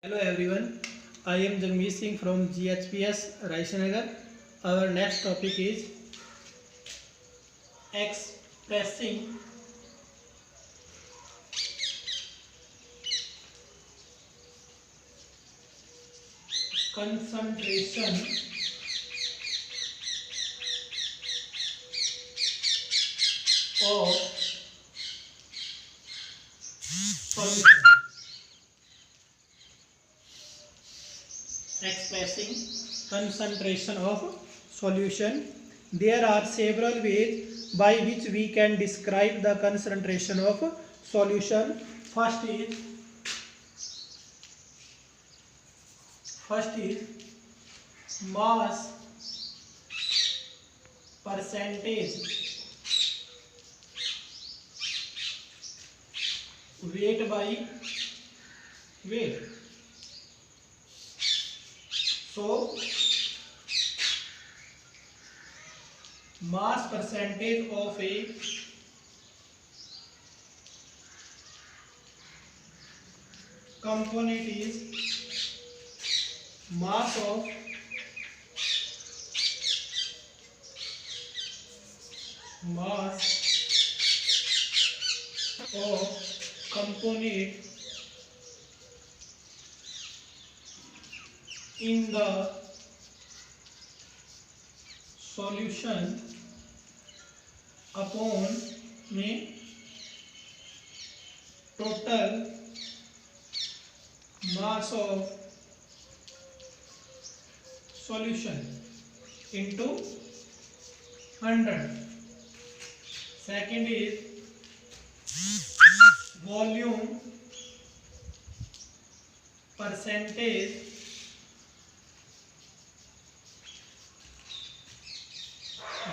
Hello everyone, I am Jagmeet Singh from GHPS Raishnagar. Our next topic is expressing concentration of solution. Expressing concentration of solution. There are several ways by which we can describe the concentration of solution. First is mass percentage, weight by weight. So mass percentage of a component is mass of component in the solution upon में total mass of solution into 100. Second is volume percentage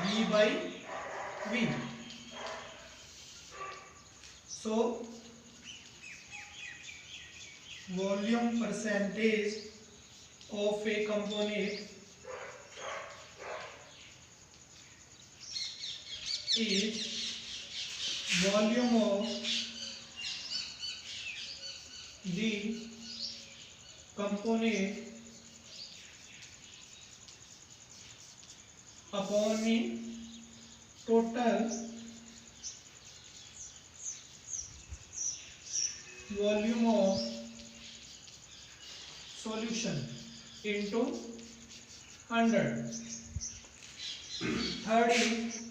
V by V. So volume percentage of a component is volume of the component upon the total volume of solution into 100. Third is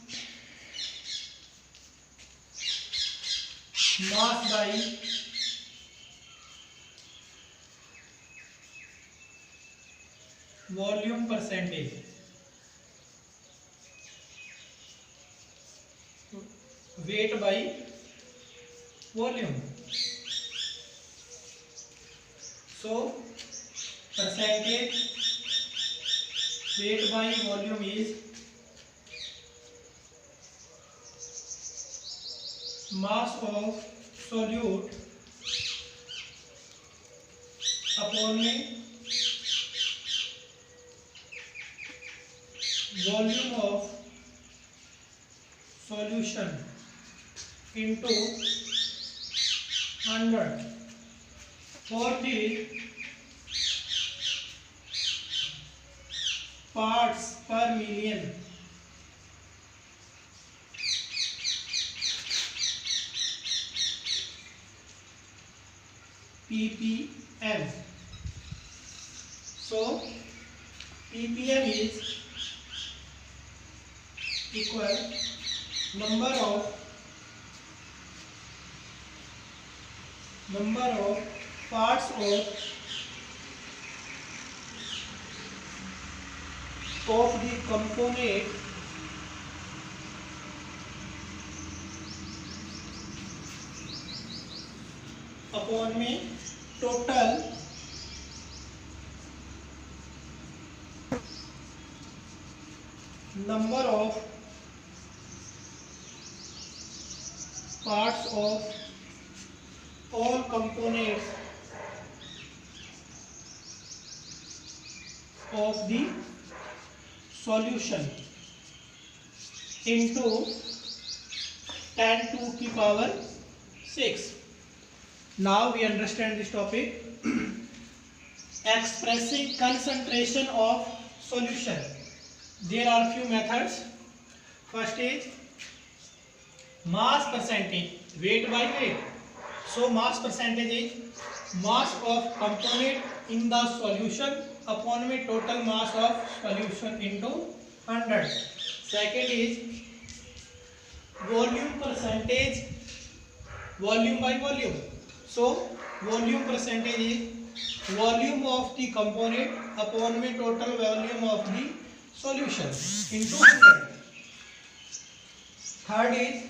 mass by volume percentage. Weight by volume. So percentage weight by volume is mass of solute upon volume of solution into 100. Fourth is parts per million. ppm. So ppm is equal number of parts of the component upon में total number of parts of all components of the solution into 10 to the power 6. Now we understand this topic. expressing concentration of solution. There are few methods. First is mass percentage, weight by weight. So mass percentage is mass of component in the solution upon में total mass of solution into 100. Second is volume percentage, volume by volume. So volume percentage is volume of the component upon में total volume of the solution into 100. Third is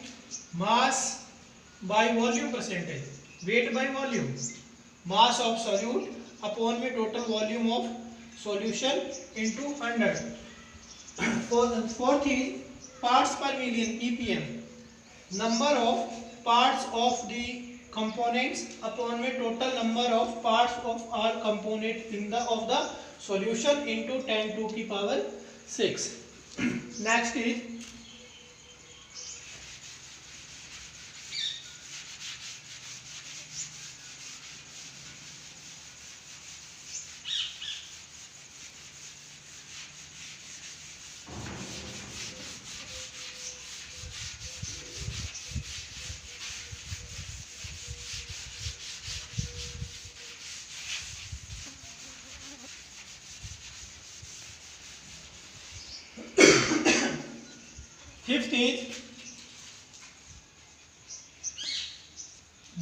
mass by volume percentage, weight by volume, mass of solute upon में total volume of solution into 100. Fourth is parts per million ppm, number of parts of the components upon में total number of parts of all component in the of the solution into 10 to the power 6. Next is fifth is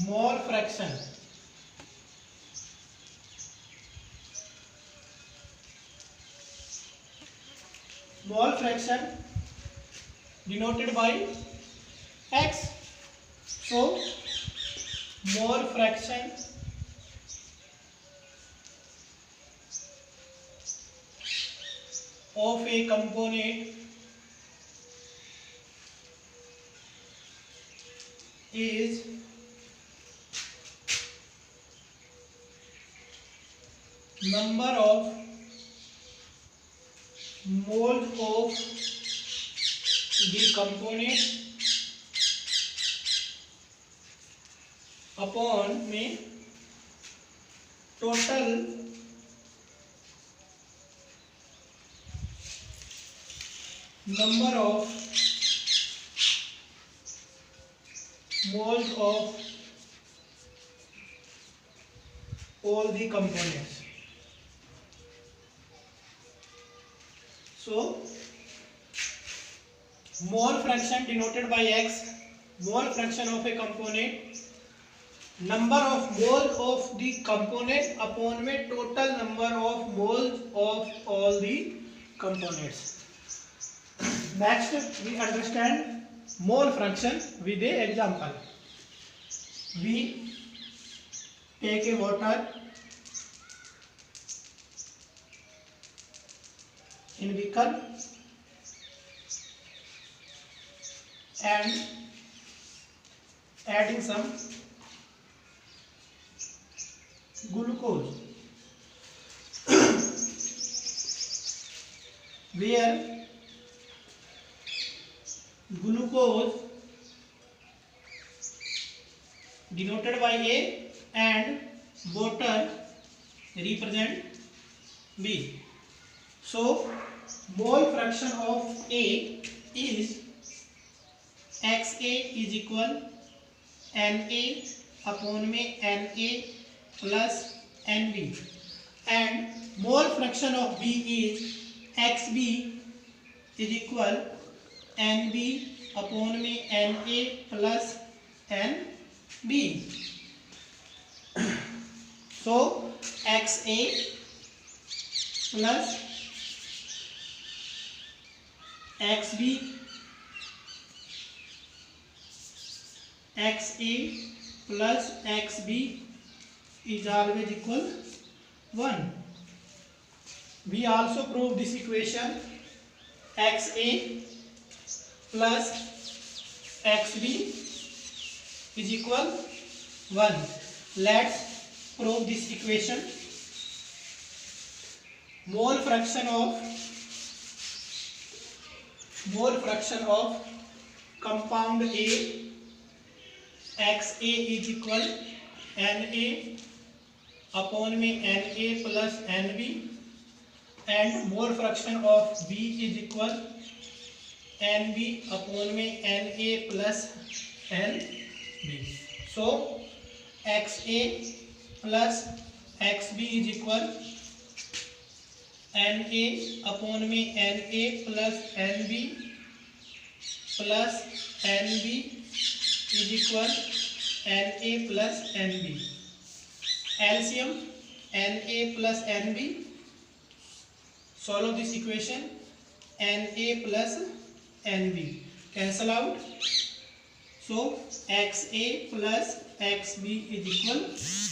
mole fraction. Mole fraction denoted by x. So mole fraction of a component is number of moles of the component upon में total number of moles of all the components. So mole fraction denoted by x, mole fraction of a component, number of moles of the component upon में total number of moles of all the components. Next we understand mole fraction with a example. We take a water in beaker and adding some glucose where glucose denoted by A and water represent B. So mole fraction of A is XA is equal NA upon में NA plus NB, and mole fraction of B is XB is equal NB upon में NA plus NB. So XA plus XB, XA plus XB is always equal 1. We also prove this equation XA plus XB is equal 1. Let's prove this equation. Mole fraction of compound A, XA is equal NA upon में Na plus Nb and mole fraction of B is equal Nb upon में Na plus Nb. So Xa plus Xb is equal Na upon में Na plus Nb plus Nb is equal Na plus Nb. LCM Na plus Nb. Solve this equation. Na plus Nb cancel out. So Xa plus Xb is equal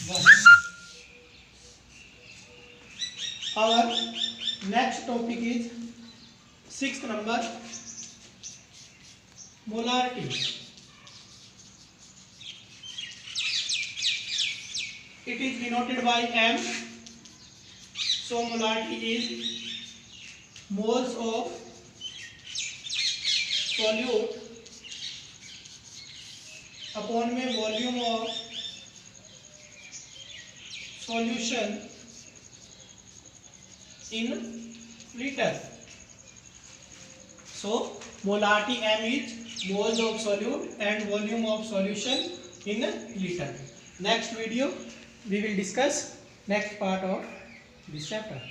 1. Our next topic is 6th number, molarity. It is denoted by M. So molarity is moles of solute upon में volume of solution in liter. So molarity M is moles of solute and volume of solution in liter. Next video we will discuss next part of this chapter.